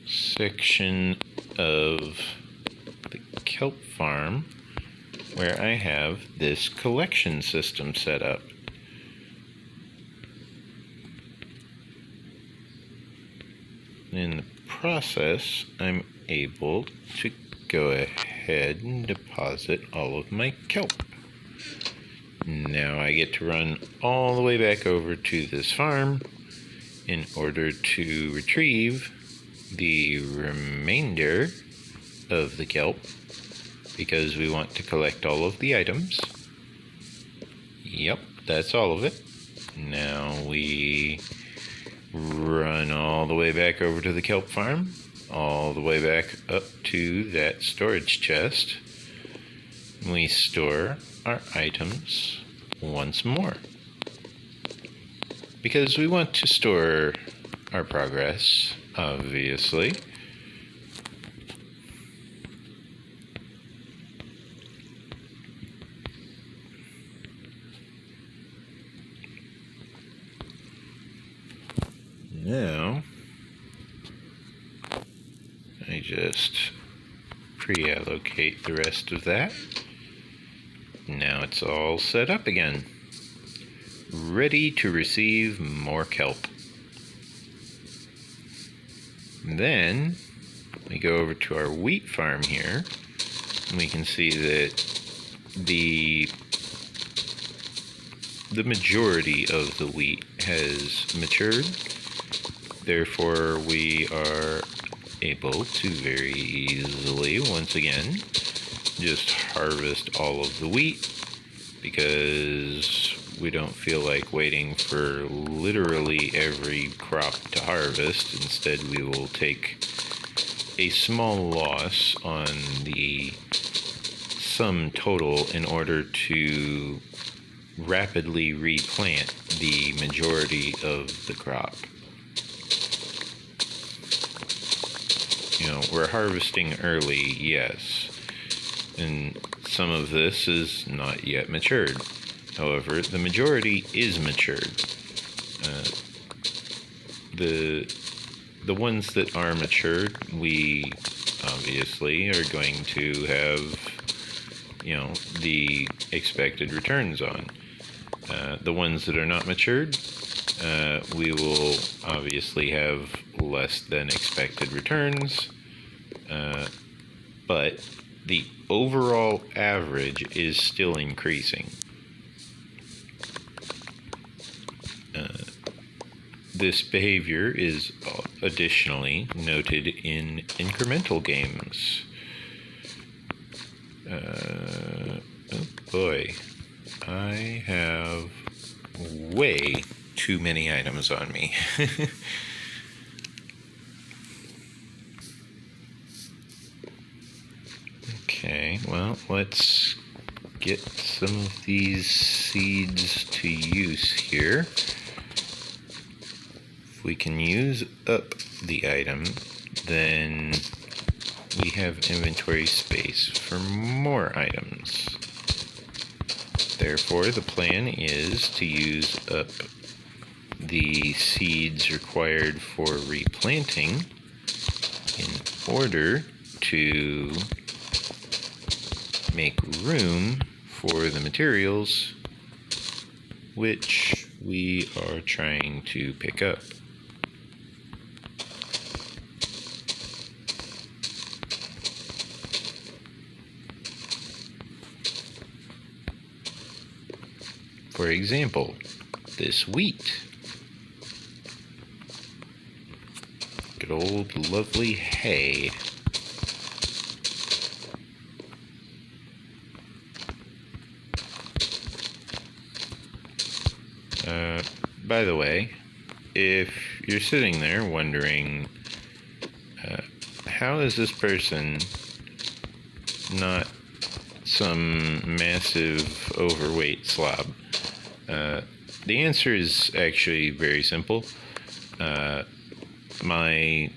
section of the kelp farm where I have this collection system set up. In the process, I'm able to go ahead and deposit all of my kelp. Now I get to run all the way back over to this farm in order to retrieve the remainder of the kelp, because we want to collect all of the items. Yep, that's all of it. Now we run all the way back over to the kelp farm, all the way back up to that storage chest. We store our items once more, because we want to store our progress, obviously. Now, I just pre-allocate the rest of that. Now it's all set up again, ready to receive more kelp. Then we go over to our wheat farm here, and we can see that the majority of the wheat has matured. Therefore, we are able to very easily, once again, just harvest all of the wheat, because we don't feel like waiting for literally every crop to harvest. Instead, we will take a small loss on the sum total in order to rapidly replant the majority of the crop. You know, we're harvesting early, yes, and some of this is not yet matured. However, the majority is matured. The ones that are matured, we obviously are going to have, you know, the expected returns on. The ones that are not matured, we will obviously have less than expected returns, but the overall average is still increasing. This behavior is additionally noted in incremental games. Oh boy, I have way too many items on me. Okay, well, let's get some of these seeds to use here. If we can use up the item, then we have inventory space for more items. Therefore, the plan is to use up the seeds required for replanting in order to make room for the materials which we are trying to pick up. For example, this wheat. Good old lovely hay. By the way, if you're sitting there wondering, how is this person not some massive overweight slob? The answer is actually very simple. My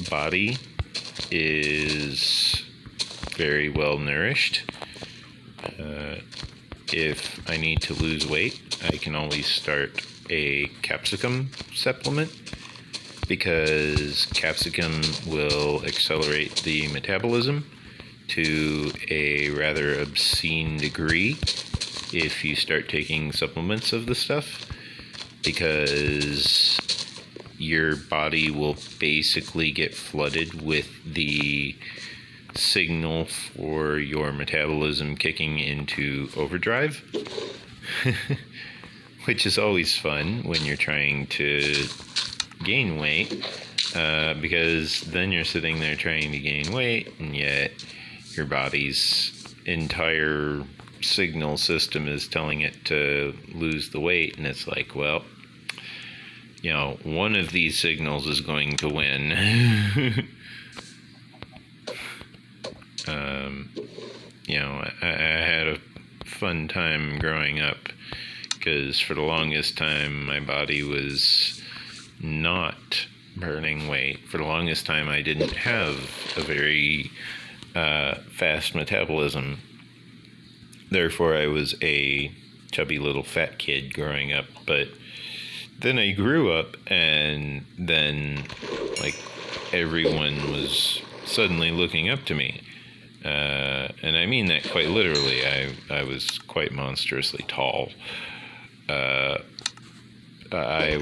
body is very well nourished. If I need to lose weight, I can always start a capsicum supplement. because capsicum will accelerate the metabolism to a rather obscene degree if you start taking supplements of the stuff, because your body will basically get flooded with the signal for your metabolism kicking into overdrive, which is always fun when you're trying to gain weight, because then you're sitting there trying to gain weight, and yet your body's entire signal system is telling it to lose the weight, and it's like, well, one of these signals is going to win. I had a fun time growing up, because for the longest time my body was not burning weight. For the longest time I didn't have a very fast metabolism. Therefore I was a chubby little fat kid growing up. But then I grew up, and then everyone was suddenly looking up to me. And I mean that quite literally. I was quite monstrously tall. I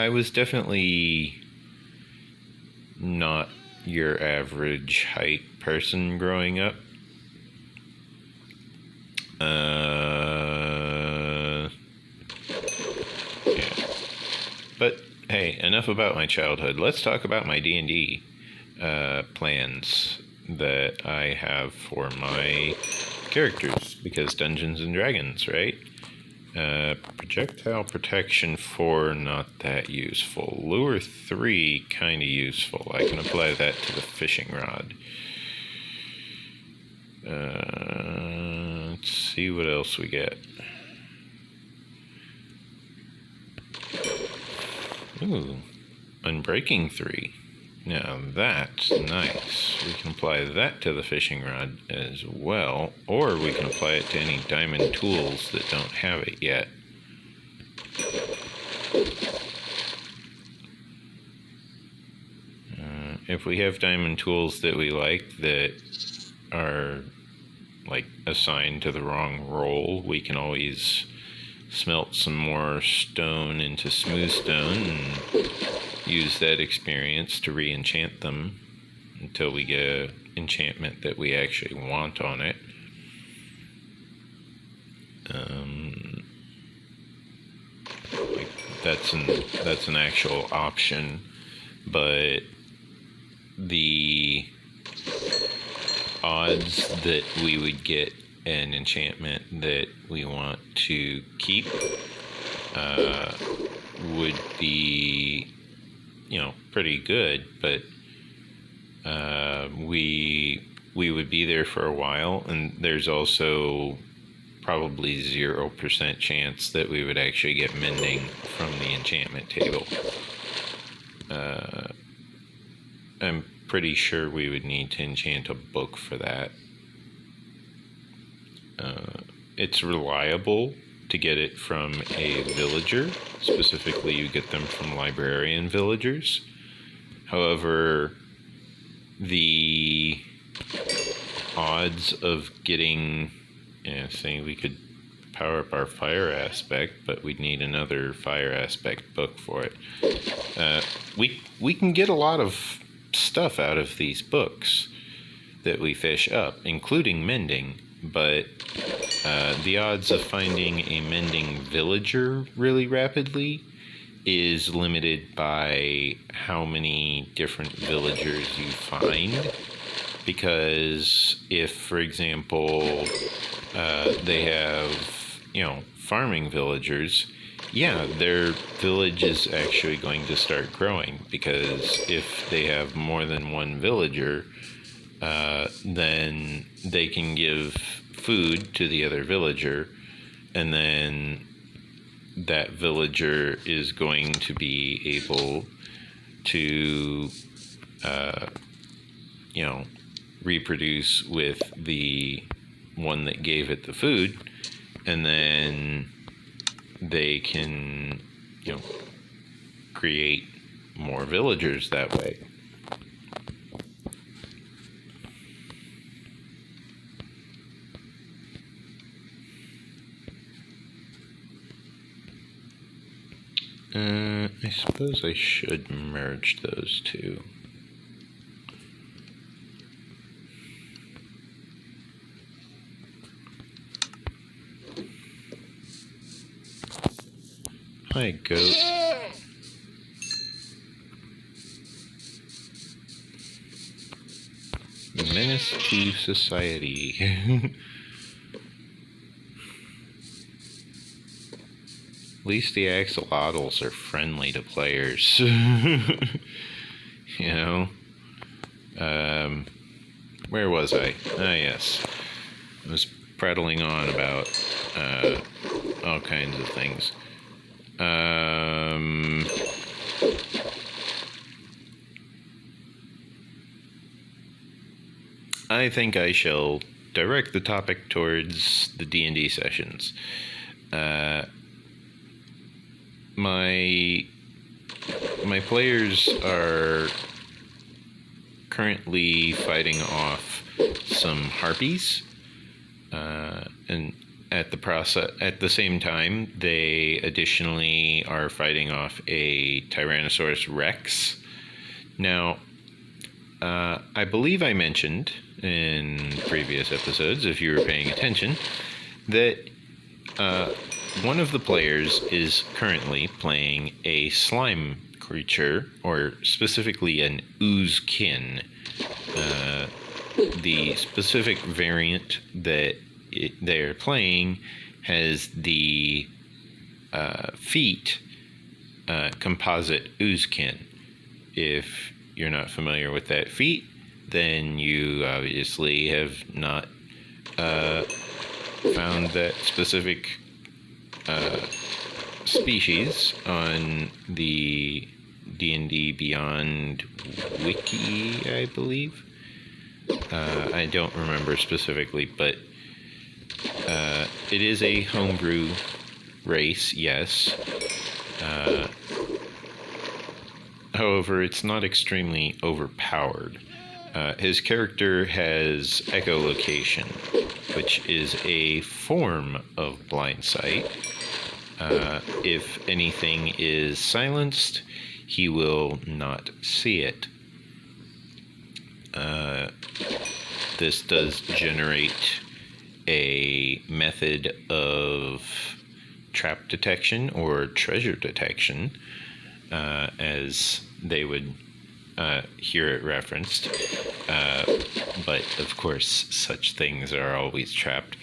was definitely not your average height person growing up. Yeah. But hey, enough about my childhood. Let's talk about my D&D plans that I have for my characters, because Dungeons and Dragons, right? Projectile protection 4, not that useful. Lure 3, kind of useful. I can apply that to the fishing rod. Let's see what else we get. Ooh, Unbreaking 3. Now that's nice. We can apply that to the fishing rod as well, or we can apply it to any diamond tools that don't have it yet. If we have diamond tools that we like that are assigned to the wrong role, we can always smelt some more stone into smooth stone and use that experience to re-enchant them until we get an enchantment that we actually want on it. That's an actual option, but the odds that we would get an enchantment that we want to keep would be pretty good, but we would be there for a while, and there's also probably 0% chance that we would actually get mending from the enchantment table. I'm pretty sure we would need to enchant a book for that. It's reliable to get it from a villager. Specifically, you get them from librarian villagers. However, the odds of getting, saying we could power up our fire aspect, but we'd need another fire aspect book for it. We can get a lot of stuff out of these books that we fish up, including mending, but the odds of finding a mending villager really rapidly is limited by how many different villagers you find. Because if, for example, they have, farming villagers, their village is actually going to start growing, because if they have more than one villager, then they can give food to the other villager, and then that villager is going to be able to, reproduce with the one that gave it the food, and then they can, create more villagers that way. I suppose I should merge those two. Hi, goat. Menace to society. At least the axolotls are friendly to players. You know? Where was I? Ah, yes. I was prattling on about all kinds of things. I think I shall direct the topic towards the D&D sessions. My players are currently fighting off some harpies, and at the same time, they additionally are fighting off a Tyrannosaurus Rex. Now, I believe I mentioned in previous episodes, if you were paying attention, that one of the players is currently playing a slime creature, or specifically an oozekin. The specific variant that they're playing has the feet composite oozekin. If you're not familiar with that feat, then you obviously have not found that specific species on the D&D Beyond wiki, I believe. I don't remember specifically, but it is a homebrew race, yes. However, it's not extremely overpowered. His character has echolocation, which is a form of blind sight. If anything is silenced, he will not see it. This does generate a method of trap detection or treasure detection, as they would hear it referenced. But of course, such things are always trapped.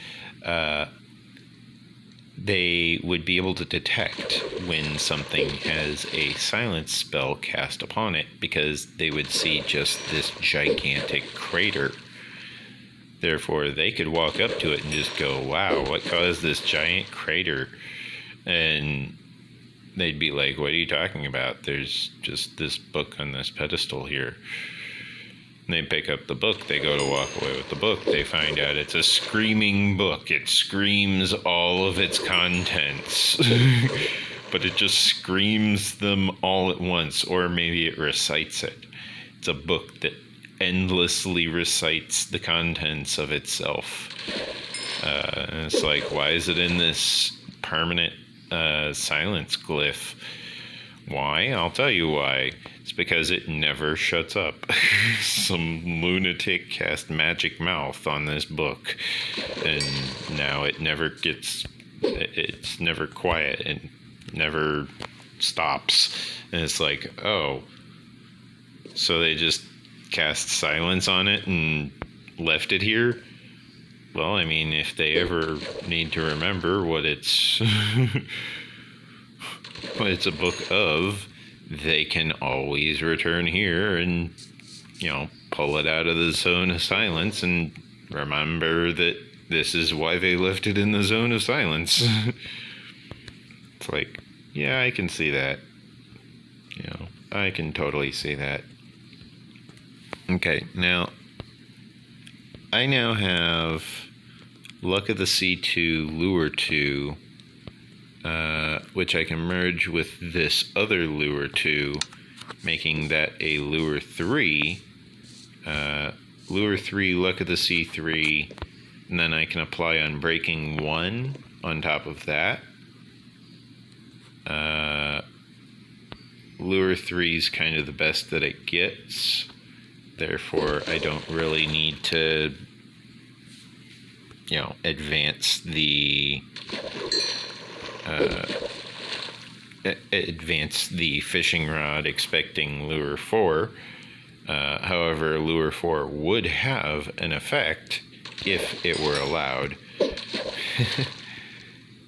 They would be able to detect when something has a silence spell cast upon it, because they would see just this gigantic crater. Therefore, they could walk up to it and just go, wow, what caused this giant crater? And they'd be like, what are you talking about? There's just this book on this pedestal here. And they pick up the book, they go to walk away with the book, they find out it's a screaming book. It screams all of its contents. But it just screams them all at once, or maybe it recites it. It's a book that endlessly recites the contents of itself. And it's like, why is it in this permanent silence glyph? Why? I'll tell you why. It's because it never shuts up. Some lunatic cast magic mouth on this book, and now it's never quiet and never stops. And it's like, oh, so they just cast silence on it and left it here? Well, I mean, if they ever need to remember what it's what it's a book of, they can always return here and, pull it out of the zone of silence and remember that this is why they left it in the zone of silence. It's like, yeah, I can see that. I can totally see that. Okay, now, I now have Luck of the Sea 2, Lure 2 which I can merge with this other lure 2, making that a lure 3. Lure 3, luck of the sea 3, and then I can apply unbreaking 1 on top of that. Lure 3 is kind of the best that it gets. Therefore, I don't really need to, advance the fishing rod expecting lure 4. However, lure 4 would have an effect if it were allowed.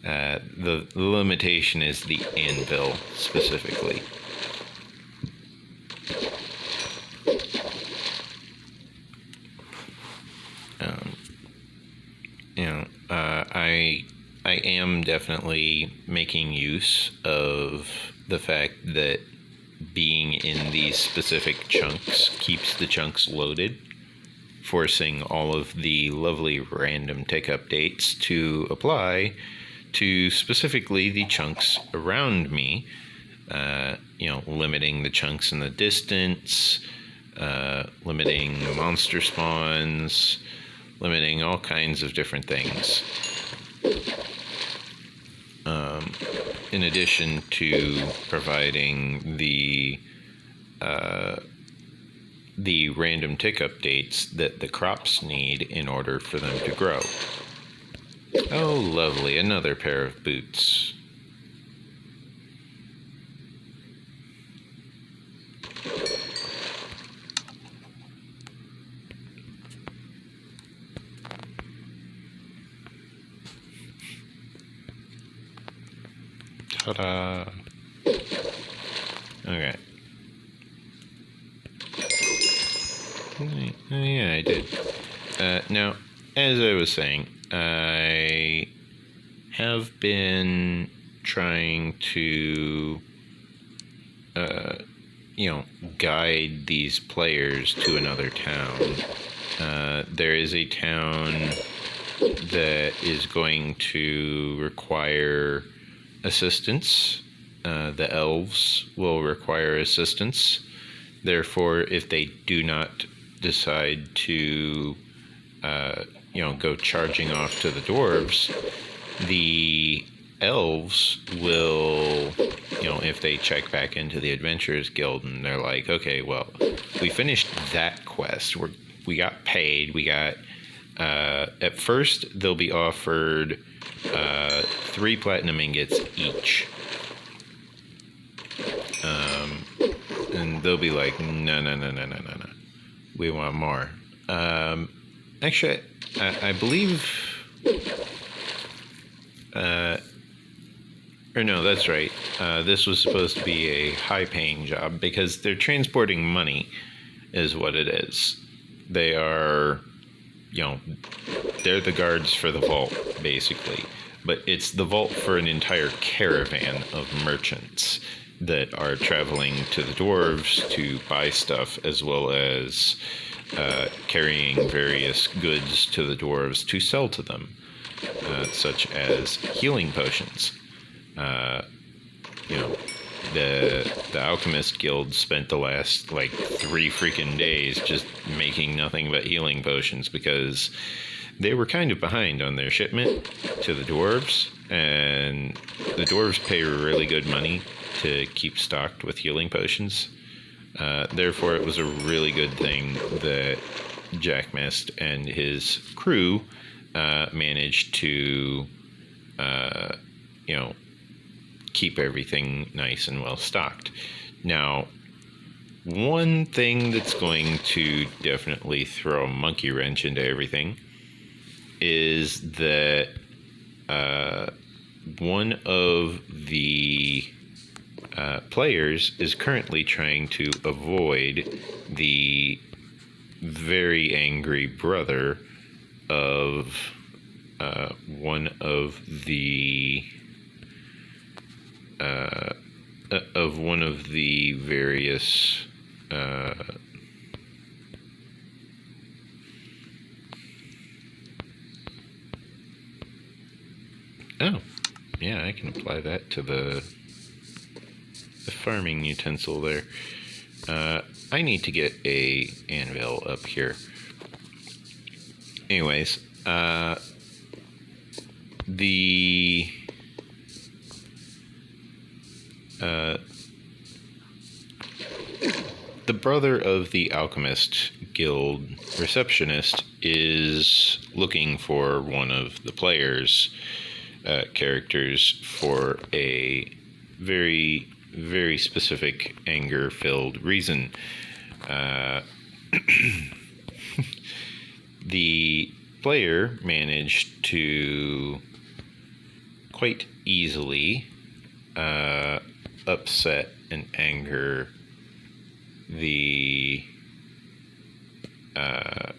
The limitation is the anvil specifically. I am definitely making use of the fact that being in these specific chunks keeps the chunks loaded, forcing all of the lovely random tick updates to apply to specifically the chunks around me, limiting the chunks in the distance, limiting monster spawns, limiting all kinds of different things. In addition to providing the random tick updates that the crops need in order for them to grow. Oh, lovely, another pair of boots. Ta-da! Okay. Oh, yeah, I did. Now, as I was saying, I have been trying to, guide these players to another town. There is a town that is going to require assistance. The elves will require assistance. Therefore, if they do not decide to, go charging off to the dwarves, the elves will, if they check back into the Adventurers Guild and they're like, okay, well, we finished that quest. We got paid. We got, at first, they'll be offered 3 platinum ingots each. And they'll be like, no. We want more. Actually, I believe... or no, that's right. This was supposed to be a high-paying job because they're transporting money is what it is. They are, they're the guards for the vault, basically. But it's the vault for an entire caravan of merchants that are traveling to the dwarves to buy stuff, as well as carrying various goods to the dwarves to sell to them, such as healing potions. The Alchemist Guild spent the last 3 freaking days just making nothing but healing potions because they were kind of behind on their shipment to the dwarves, and the dwarves pay really good money to keep stocked with healing potions. Therefore, it was a really good thing that Jack Mist and his crew managed to, keep everything nice and well stocked. Now, one thing that's going to definitely throw a monkey wrench into everything is that one of the players is currently trying to avoid the very angry brother of one of the various yeah, I can apply that to the farming utensil there. I need to get a anvil up here. Anyways, the brother of the alchemist guild receptionist is looking for one of the players' characters for a very, very specific anger-filled reason. The player managed to quite easily upset and anger the oh,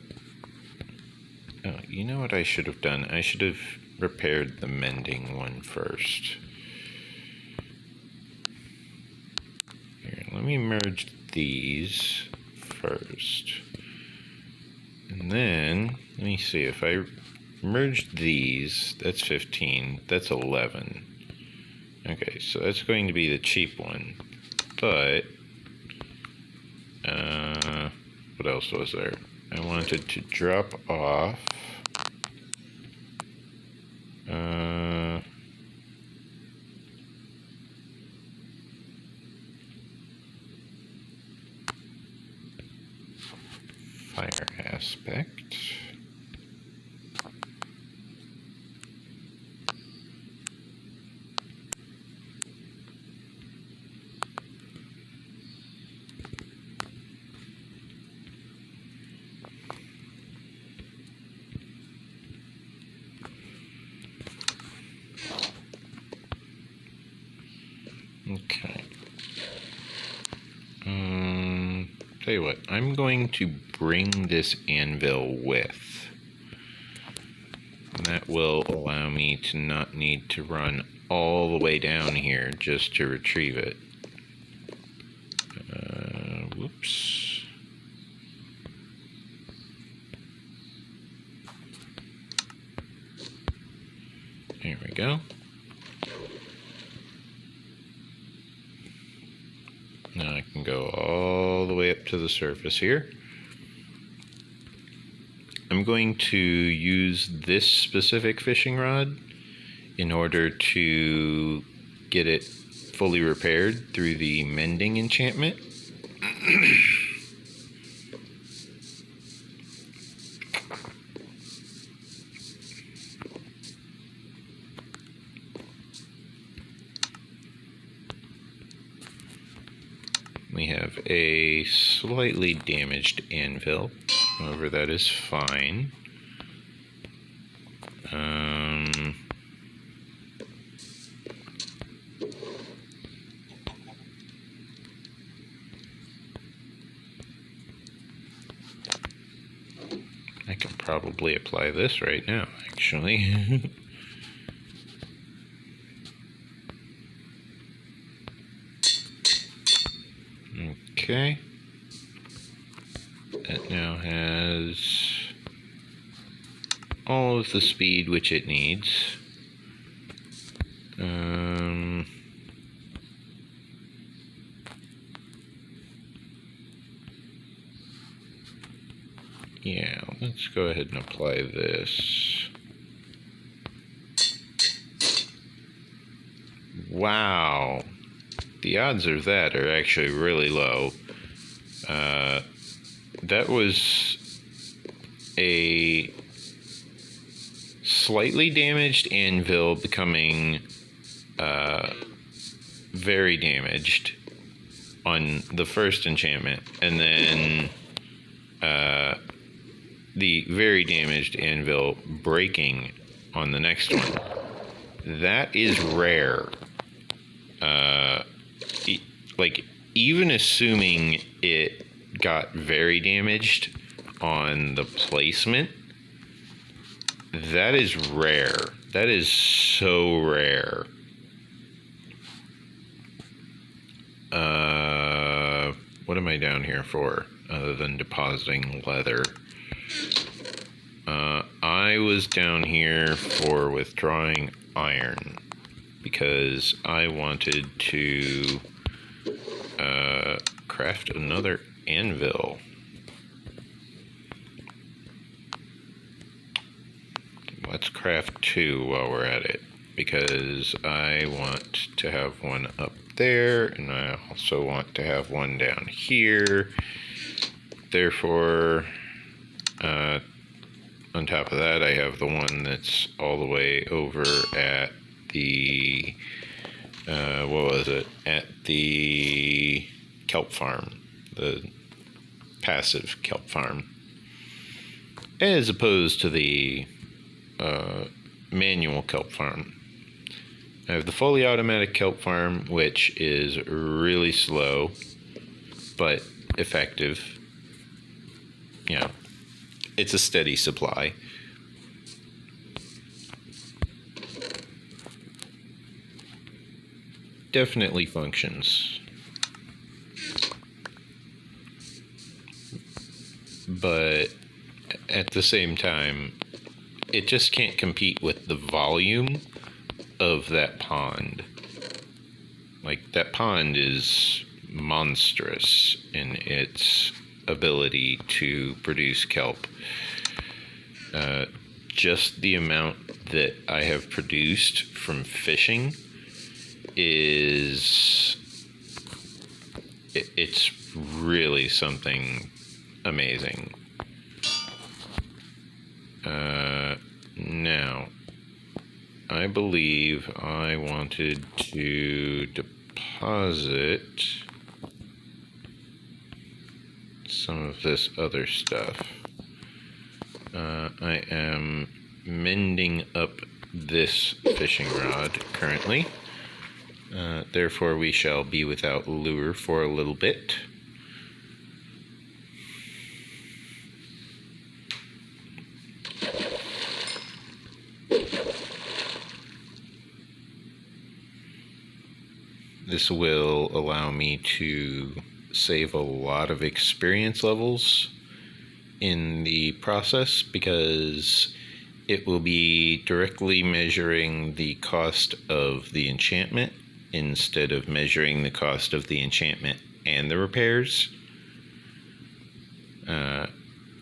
you know what I should have done? I should have repaired the mending one first. Here, let me merge these first. And then, let me see, if I merged these, that's 15, that's 11. Okay, so that's going to be the cheap one. But, what else was there? I wanted to drop off fire aspect. Okay. Tell you what, I'm going to bring this anvil with. And that will allow me to not need to run all the way down here just to retrieve it. Whoops. There we go. Now I can go all the way up to the surface here. I'm going to use this specific fishing rod in order to get it fully repaired through the mending enchantment. We have a slightly damaged anvil, however that is fine. I can probably apply this right now, actually. Okay. That now has all of the speed which it needs. Yeah, let's go ahead and apply this. Wow. The odds of that are actually really low. That was a slightly damaged anvil becoming very damaged on the first enchantment, and then the very damaged anvil breaking on the next one. That is rare. Like, even assuming it got very damaged on the placement, that is rare. That is so rare. What am I down here for, other than depositing leather? I was down here for withdrawing iron. because I wanted to craft another anvil. Let's craft 2 while we're at it, because I want to have one up there, and I also want to have one down here. Therefore, on top of that, I have the one that's all the way over at the, what was it? At the kelp farm, the passive kelp farm, as opposed to the manual kelp farm. I have the fully automatic kelp farm, which is really slow, but effective. You know, it's a steady supply. Definitely functions. But at the same time, it just can't compete with the volume of that pond. Like, that pond is monstrous in its ability to produce kelp. Just the amount that I have produced from fishing is... it's really something amazing. Now, I believe I wanted to deposit some of this other stuff. I am mending up this fishing rod currently. Therefore, we shall be without lure for a little bit. This will allow me to save a lot of experience levels in the process, because it will be directly measuring the cost of the enchantment instead of measuring the cost of the enchantment and the repairs.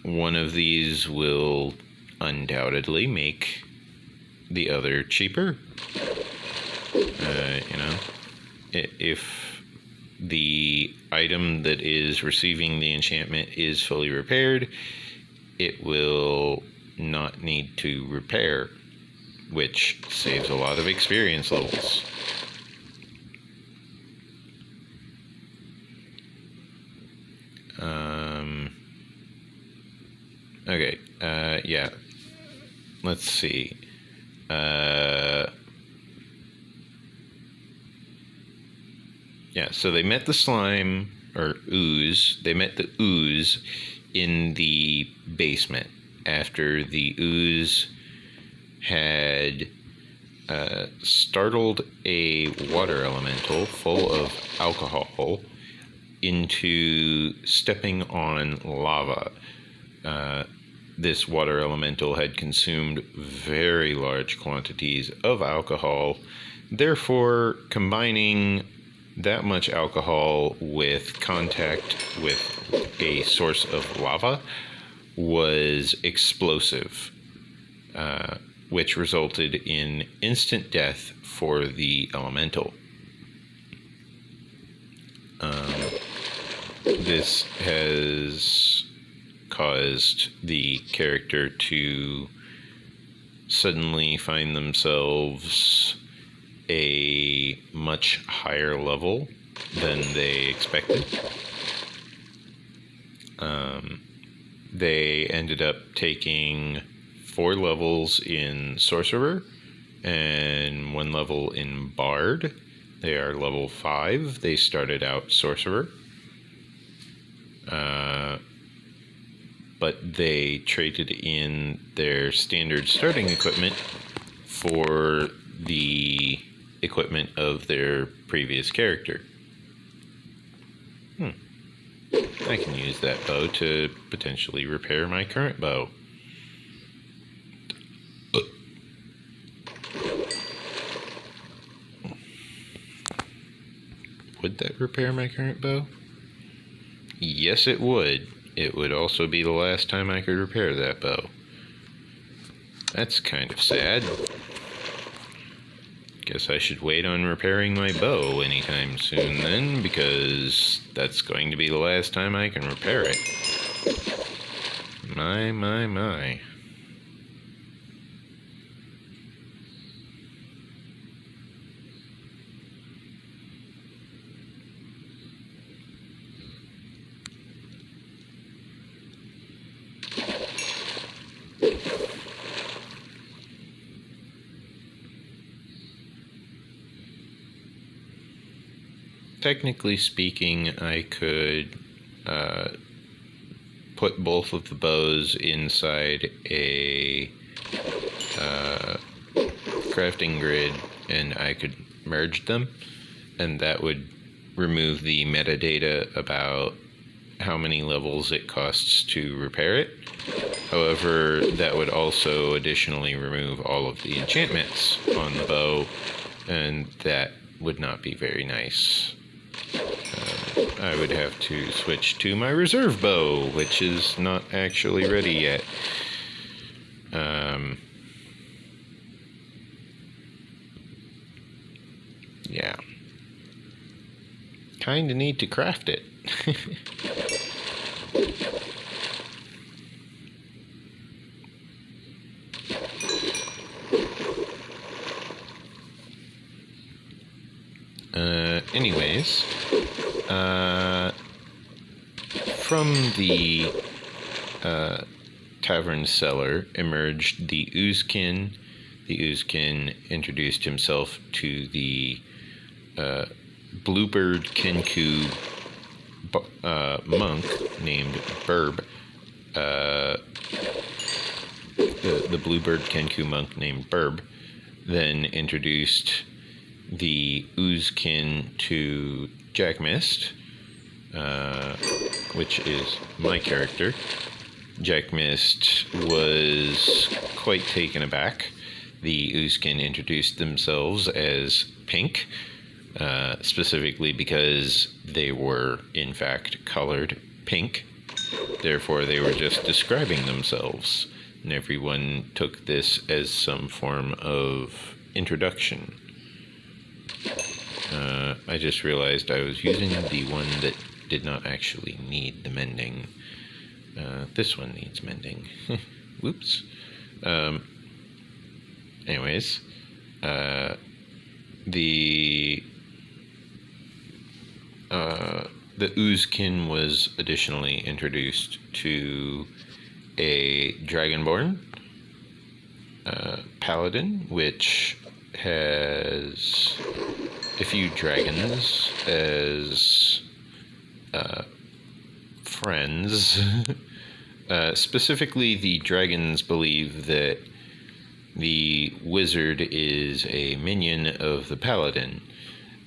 One of these will undoubtedly make the other cheaper. You know, if the item that is receiving the enchantment is fully repaired, it will not need to repair, which saves a lot of experience levels. Okay, yeah, let's see. Yeah, so they met the slime, or ooze. They met the ooze in the basement after the ooze had startled a water elemental full of alcohol into stepping on lava. This water elemental had consumed very large quantities of alcohol. Therefore, combining that much alcohol with contact with a source of lava was explosive, which resulted in instant death for the elemental. This has caused the character to suddenly find themselves a much higher level than they expected. They ended up taking 4 levels in Sorcerer and 1 level in Bard. They are level 5. They started out Sorcerer. But they traded in their standard starting equipment for the equipment of their previous character. I can use that bow to potentially repair my current bow. Would that repair my current bow? Yes, it would. It would also be the last time I could repair that bow. That's kind of sad. Guess I should wait on repairing my bow anytime soon then, because that's going to be the last time I can repair it. My. Technically speaking, I could put both of the bows inside a crafting grid, and I could merge them, and that would remove the metadata about how many levels it costs to repair it. However, that would also additionally remove all of the enchantments on the bow, and that would not be very nice. I would have to switch to my reserve bow, which is not actually ready yet. Yeah. Kinda need to craft it. Anyways, from the tavern cellar emerged the Oozkin. The Oozkin introduced himself to the Bluebird Kenku monk named Burb. The Bluebird Kenku monk named Burb then introduced the Oozkin to Jack Mist, which is my character. Jack Mist was quite taken aback. The Oozkin introduced themselves as pink, specifically because they were, in fact, colored pink. Therefore, they were just describing themselves, and everyone took this as some form of introduction. I just realized I was using the one that did not actually need the mending. This one needs mending. Whoops. Anyways, the Oozkin was additionally introduced to a Dragonborn paladin, which has a few dragons as friends. Specifically, the dragons believe that the wizard is a minion of the paladin.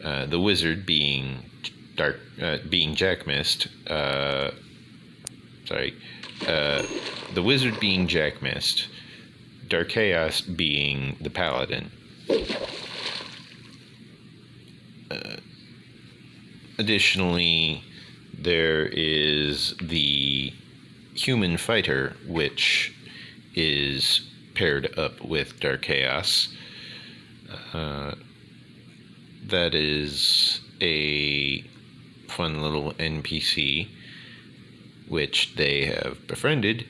The wizard being Jack Mist. The wizard being Jack Mist. Dark Chaos being the paladin. Additionally, there is the human fighter, which is paired up with Dark Chaos. That is a fun little NPC, which they have befriended.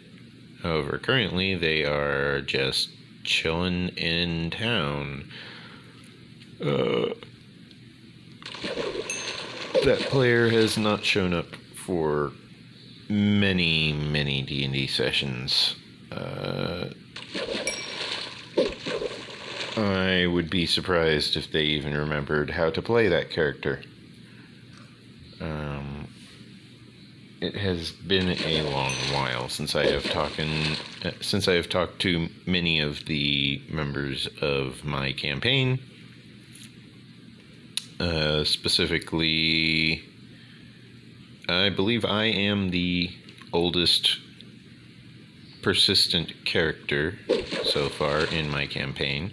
However, currently they are just chilling in town. That player has not shown up for many D&D sessions. I would be surprised if they even remembered how to play that character. It has been a long while since I have talked to many of the members of my campaign. Specifically, I believe I am the oldest persistent character so far in my campaign.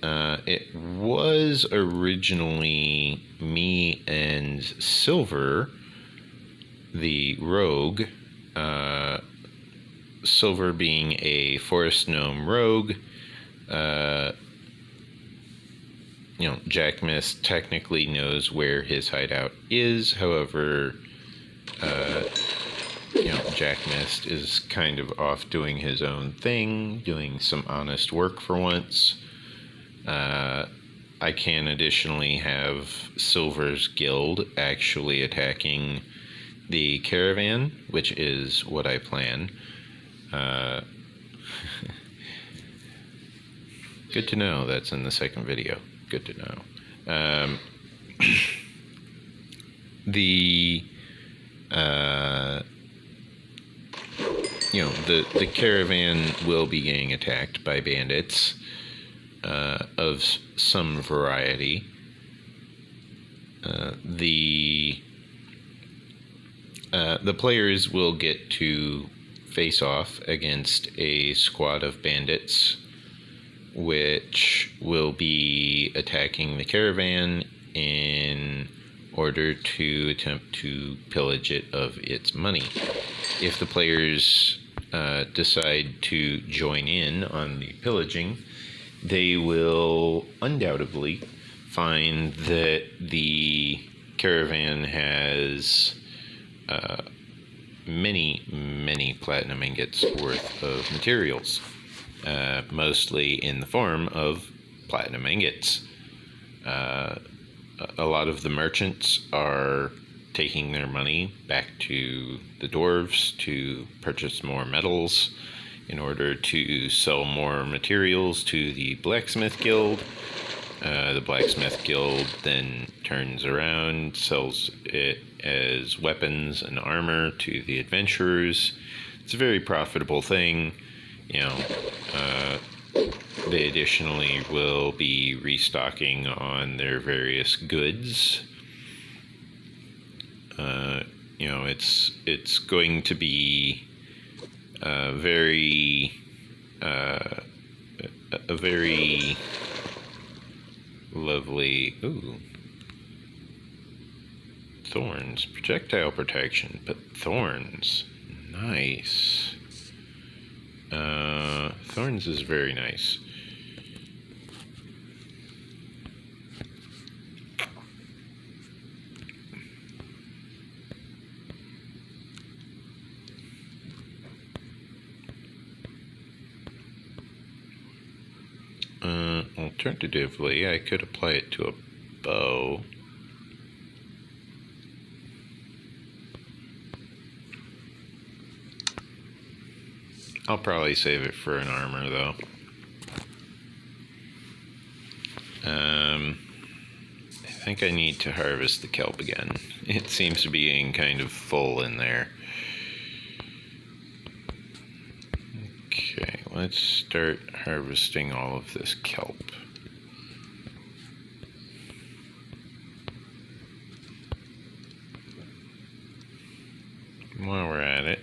It was originally me and Silver, the rogue. Silver being a forest gnome rogue. Jack Mist technically knows where his hideout is. However, Jack Mist is kind of off doing his own thing, doing some honest work for once. I can additionally have Silver's guild actually attacking the caravan, which is what I plan. Good to know that's in the second video. Good to know. The caravan will be getting attacked by bandits of some variety. The players will get to face off against a squad of bandits, which will be attacking the caravan in order to attempt to pillage it of its money. If the players decide to join in on the pillaging, they will undoubtedly find that the caravan has many platinum ingots worth of materials, mostly in the form of platinum ingots. A lot of the merchants are taking their money back to the dwarves to purchase more metals in order to sell more materials to the blacksmith guild. The blacksmith guild then turns around, sells it as weapons and armor to the adventurers. It's a very profitable thing. They additionally will be restocking on their various goods. It's going to be a very lovely. Ooh, thorns, projectile protection, but thorns, nice. Thorns is very nice. Alternatively, I could apply it to a bow. I'll probably save it for an armor, though. I think I need to harvest the kelp again. It seems to be getting kind of full in there. Okay, let's start harvesting all of this kelp. While we're at it,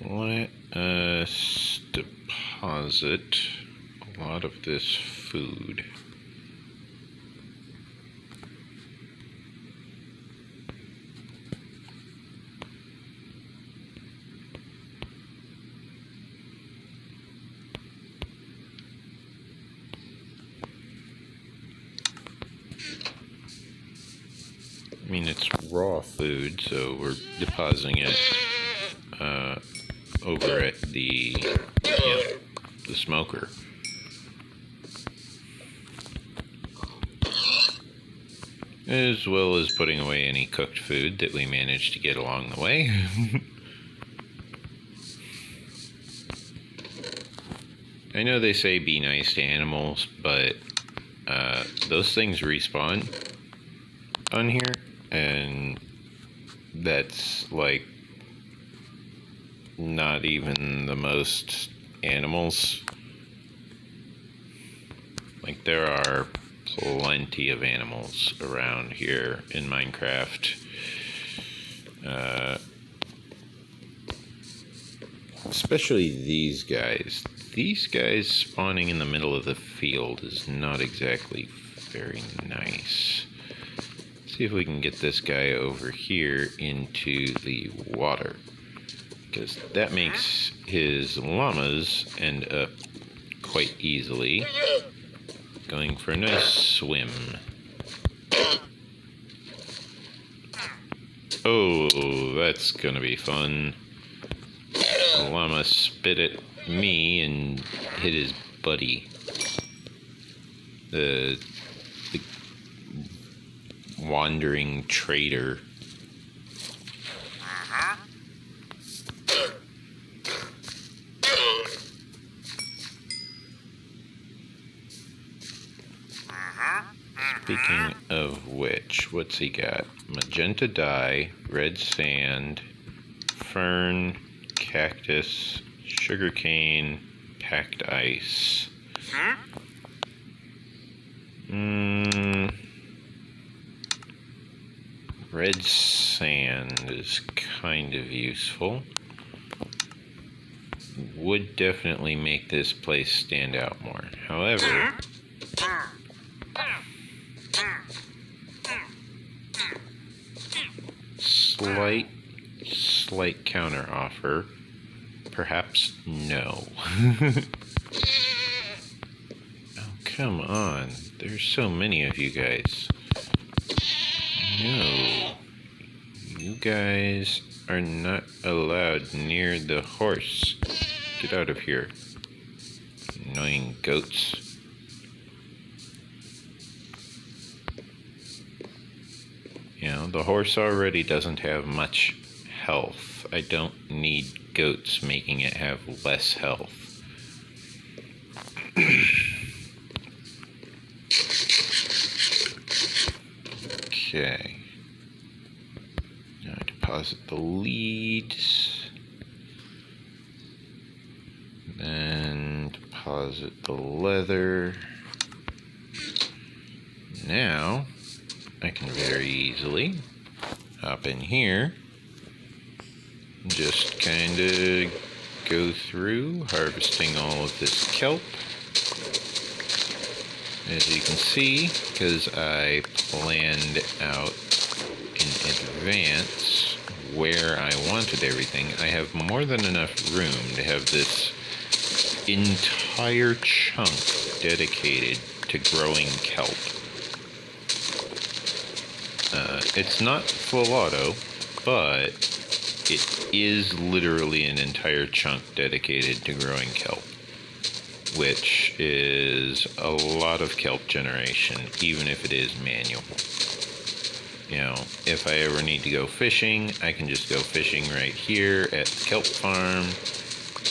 let us deposit a lot of this food. I mean, it's raw food, so we're depositing it over at the smoker. As well as putting away any cooked food that we managed to get along the way. I know they say be nice to animals, but those things respawn on here, and that's like not even the most animals. Like, there are plenty of animals around here in Minecraft. Especially these guys. these guys spawning in the middle of the field is not exactly very nice. See if we can get this guy over here into the water, because that makes his llamas end up quite easily going for a nice swim. Oh, that's gonna be fun. The llama spit at me and hit his buddy. The wandering trader. Speaking of which, what's he got? Magenta dye, red sand, fern, cactus, sugarcane, packed ice. Red sand is kind of useful. Would definitely make this place stand out more. However, slight counter offer. Perhaps no. Oh, come on. There's so many of you guys. No. You guys are not allowed near the horse. Get out of here. Annoying goats. You know, the horse already doesn't have much health. I don't need goats making it have less health. Okay. Now I deposit the leads. Then deposit the leather. Now I can very easily hop in here, just kind of go through harvesting all of this kelp. As you can see, because I planned out in advance where I wanted everything, I have more than enough room to have this entire chunk dedicated to growing kelp. It's not full auto, but it is literally an entire chunk dedicated to growing kelp, which is a lot of kelp generation, even if it is manual. You know, if I ever need to go fishing, I can just go fishing right here at the kelp farm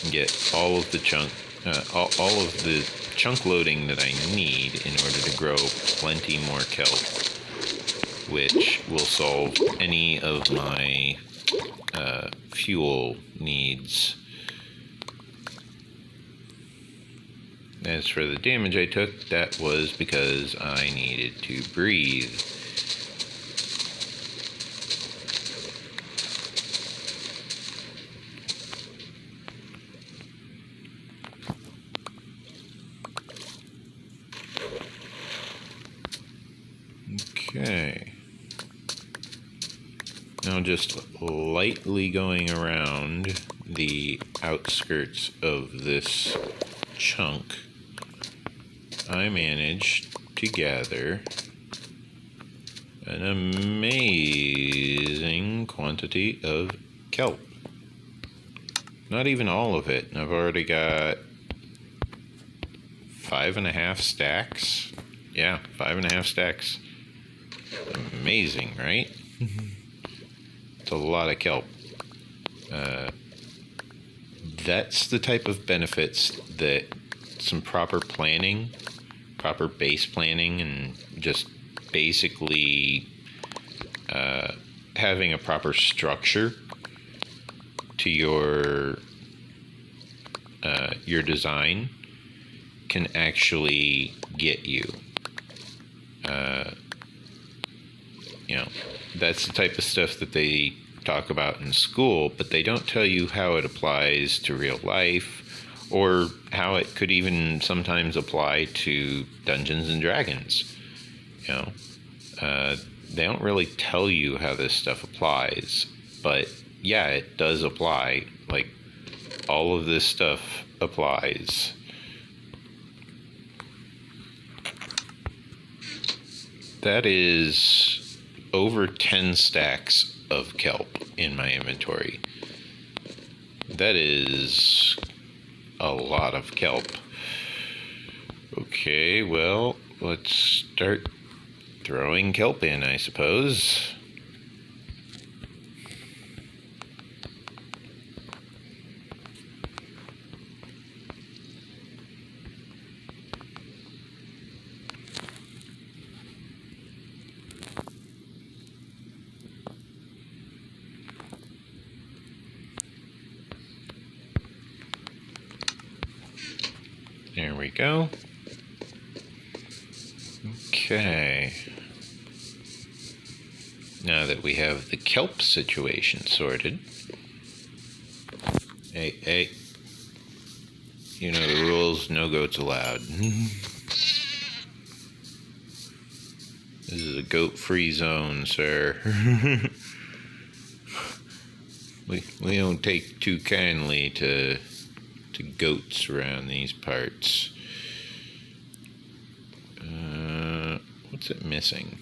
and get all of the chunk loading that I need in order to grow plenty more kelp, which will solve any of my fuel needs. As for the damage I took, that was because I needed to breathe. Okay. Now just lightly going around the outskirts of this chunk, I managed to gather an amazing quantity of kelp. Not even all of it. I've already got 5.5 stacks. Yeah, 5.5 stacks. Amazing, right? It's a lot of kelp. That's the type of benefits that some proper planning, proper base planning, and just basically having a proper structure to your design can actually get you. You know, that's the type of stuff that they talk about in school, but they don't tell you how it applies to real life or how it could even sometimes apply to Dungeons and Dragons. You know, they don't really tell you how this stuff applies, but yeah, it does apply. Like, all of this stuff applies. That is over 10 stacks of kelp in my inventory. That is a lot of kelp. Okay, well, let's start throwing kelp in, I suppose. There we go. Okay. Now that we have the kelp situation sorted. Hey. You know the rules, no goats allowed. This is a goat-free zone, sir. we don't take too kindly to goats around these parts. What's it missing?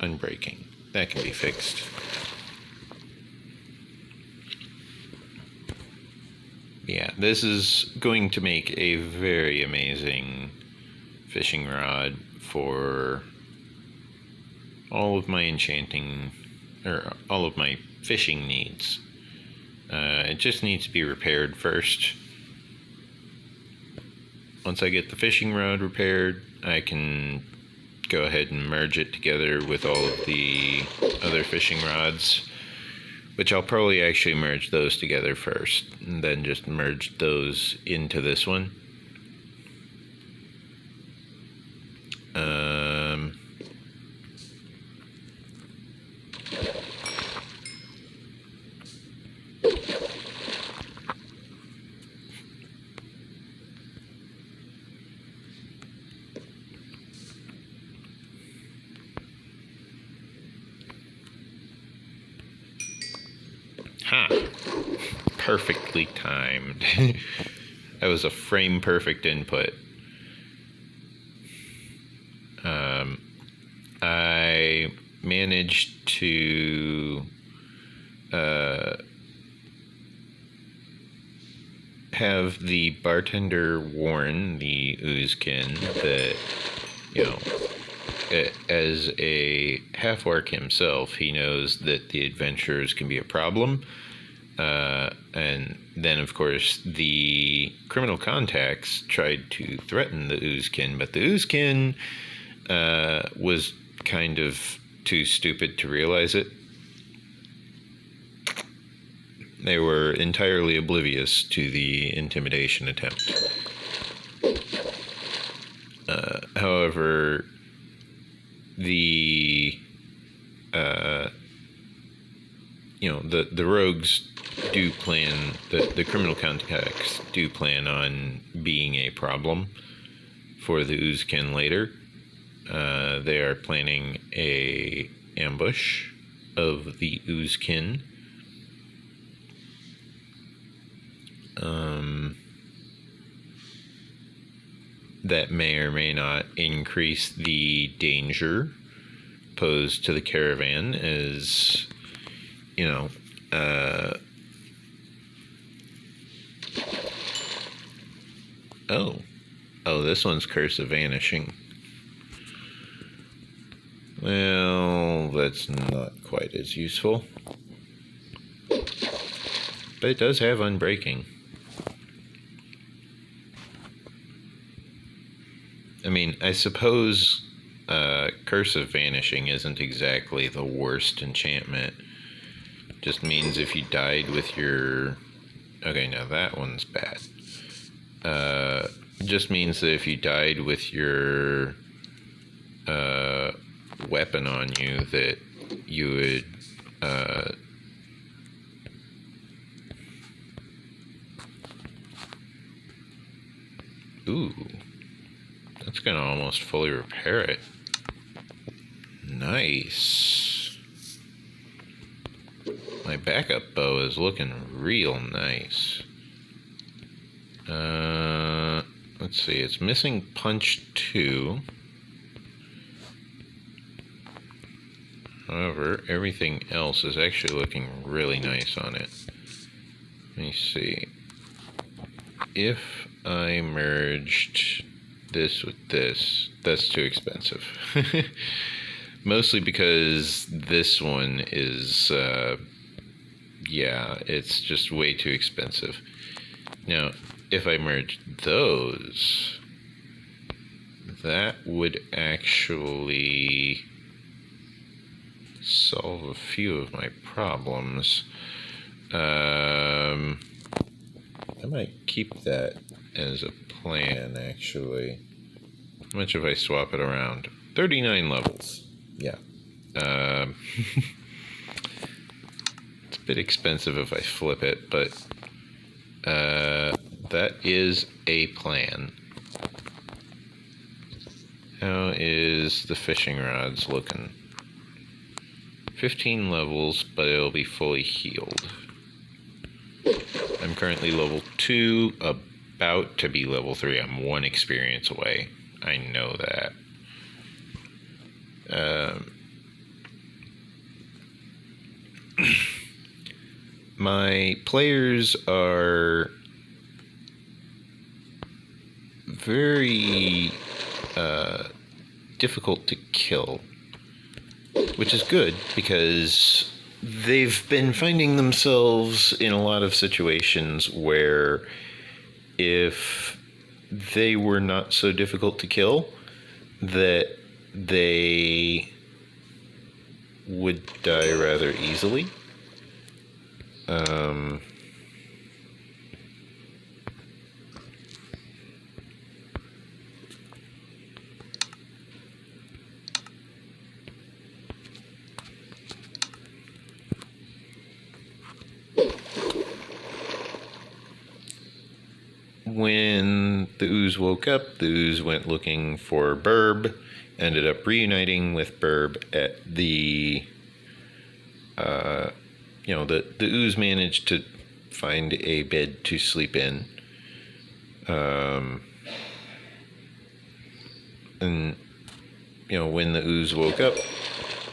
Unbreaking. That can be fixed. Yeah, this is going to make a very amazing fishing rod for all of my enchanting, or all of my fishing needs. It just needs to be repaired first. Once I get the fishing rod repaired, I can go ahead and merge it together with all of the other fishing rods, which I'll probably actually merge those together first, and then just merge those into this one. Perfectly timed. That was a frame perfect input. I managed to have the bartender warn the Oozkin that, you know, as a half-orc himself, he knows that the adventurers can be a problem. And then, of course, the criminal contacts tried to threaten the Oozkin, but the Oozkin was kind of too stupid to realize it. They were entirely oblivious to the intimidation attempt. However, the rogues do plan, the criminal contacts do plan on being a problem for the Oozkin later. They are planning a ambush of the Oozkin. That may or may not increase the danger posed to the caravan, as, you know, Oh, this one's Curse of Vanishing. Well, that's not quite as useful. But it does have Unbreaking. I mean, I suppose Curse of Vanishing isn't exactly the worst enchantment. Just means if you died with your... Okay, now that one's bad. Just means that if you died with your weapon on you, that you would Ooh, that's gonna almost fully repair it. Nice. My backup bow is looking real nice. Let's see, it's missing punch 2. However, everything else is actually looking really nice on it. Let me see. If I merged this with this, that's too expensive. Mostly because this one is, yeah, it's just way too expensive. Now, if I merge those, that would actually solve a few of my problems. I might keep that as a plan, actually. How much if I swap it around? 39 levels. Yeah. It's a bit expensive if I flip it, but that is a plan. How is the fishing rods looking? 15 levels, but it'll be fully healed. I'm currently level 2, about to be level 3. I'm 1 experience away. I know that. My players are very difficult to kill, which is good because they've been finding themselves in a lot of situations where if they were not so difficult to kill, that they would die rather easily. When the ooze woke up, the ooze went looking for Burb, ended up reuniting with Burb at the, the ooze managed to find a bed to sleep in. And, when the ooze woke up,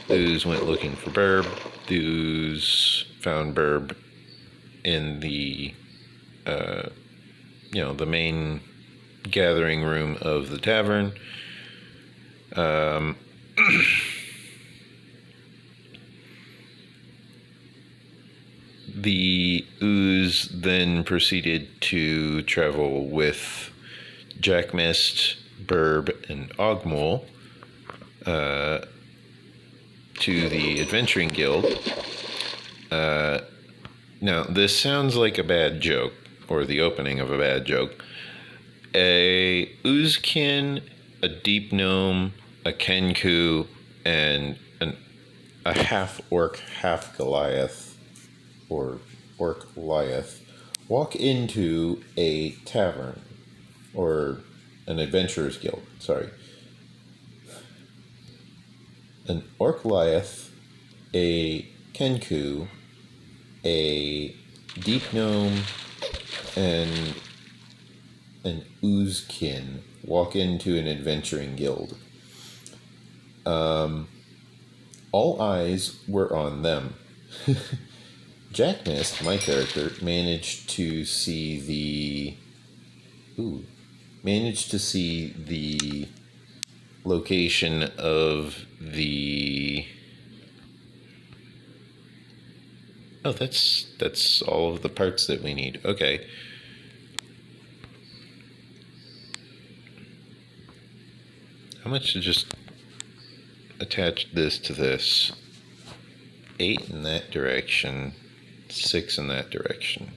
the ooze went looking for Burb. The ooze found Burb in the, the main gathering room of the tavern. The ooze then proceeded to travel with Jack Mist, Burb, and Ogmole to the Adventuring Guild. Now, this sounds like a bad joke, or the opening of a bad joke. A Oozkin, a Deep Gnome, a Kenku, and a half-orc, half-Goliath, or orc-Goliath, walk into a tavern, or an adventurer's guild, sorry. An orc-Goliath, a Kenku, a Deep Gnome, and an Oozkin walk into an adventuring guild. All eyes were on them. Jack Mist, my character, managed to see the location of the. Oh, that's all of the parts that we need. Okay. How much to just attach this to this? 8 in that direction, 6 in that direction.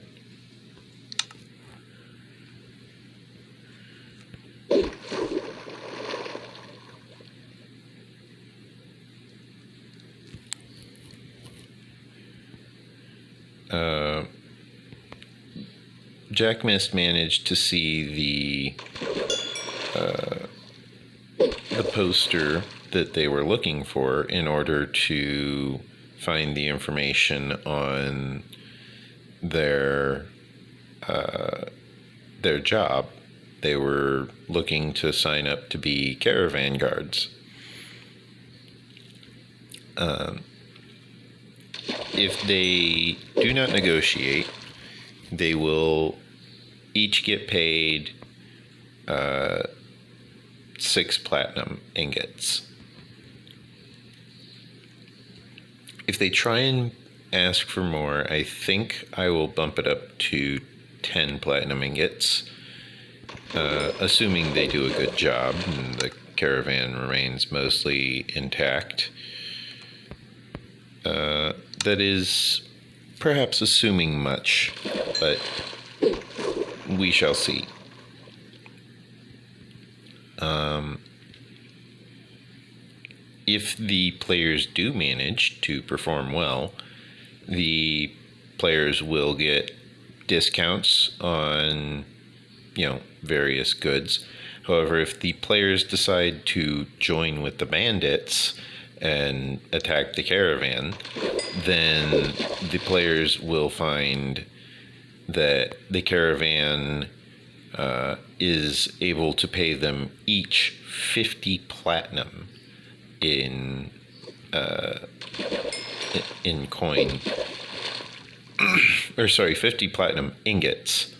Jack Mist managed to see the poster that they were looking for in order to find the information on their job. They were looking to sign up to be caravan guards. If they do not negotiate, they will each get paid 6 platinum ingots. If they try and ask for more, I think I will bump it up to 10 platinum ingots, assuming they do a good job and the caravan remains mostly intact. That is perhaps assuming much, but we shall see. If the players do manage to perform well, the players will get discounts on, various goods. However, if the players decide to join with the bandits and attack the caravan, then the players will find that the caravan is able to pay them each 50 platinum in coin, or sorry, 50 platinum ingots,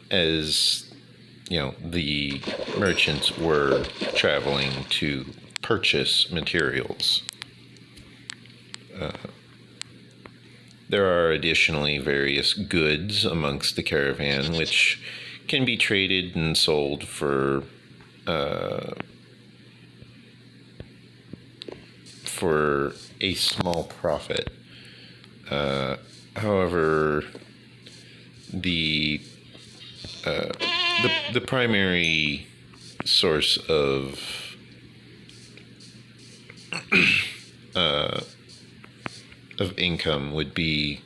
as the merchants were traveling to purchase materials. There are additionally various goods amongst the caravan which can be traded and sold for a small profit. However, the primary source of income would be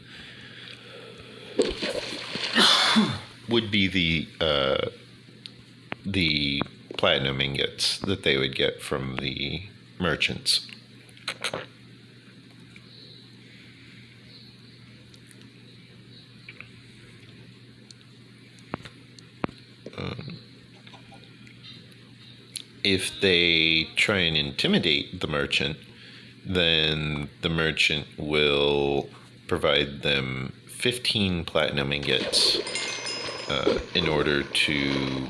the platinum ingots that they would get from the merchants. If they try and intimidate the merchant, then the merchant will provide them 15 platinum ingots in order to,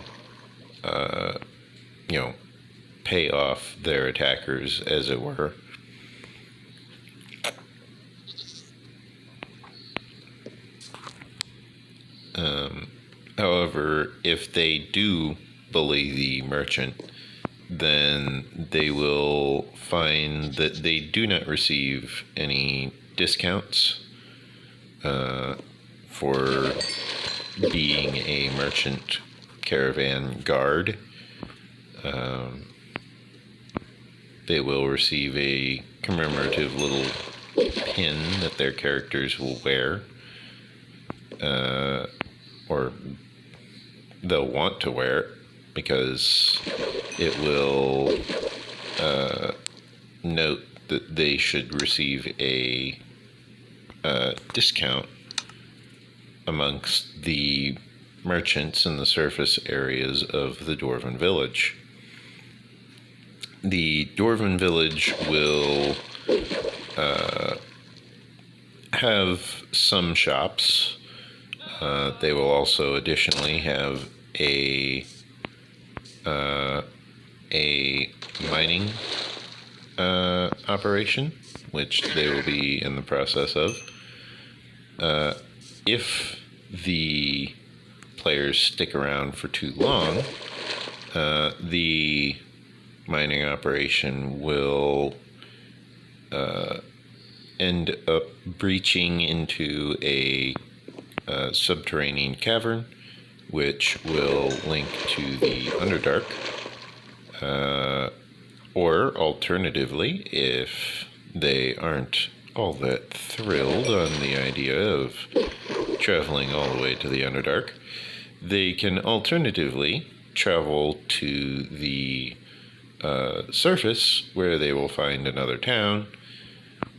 pay off their attackers, as it were. However, if they do bully the merchant, then they will find that they do not receive any discounts for being a merchant caravan guard. They will receive a commemorative little pin that their characters will wear, or they'll want to wear it, because it will note that they should receive a discount amongst the merchants in the surface areas of the Dwarven Village. The Dwarven Village will have some shops. They will also additionally have a mining operation, which they will be in the process of. If the players stick around for too long, the mining operation will end up breaching into a subterranean cavern, which will link to the Underdark. Or alternatively, if they aren't all that thrilled on the idea of traveling all the way to the Underdark, they can alternatively travel to the surface, where they will find another town,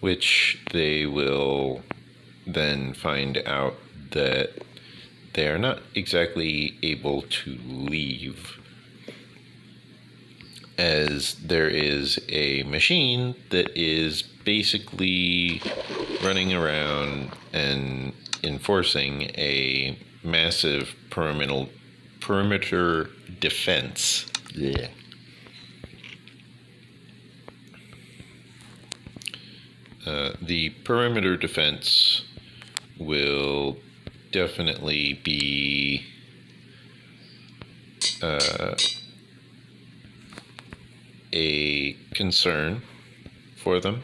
which they will then find out that they are not exactly able to leave, as there is a machine that is basically running around and enforcing a massive perimeter defense. Yeah. The perimeter defense will definitely be a concern for them.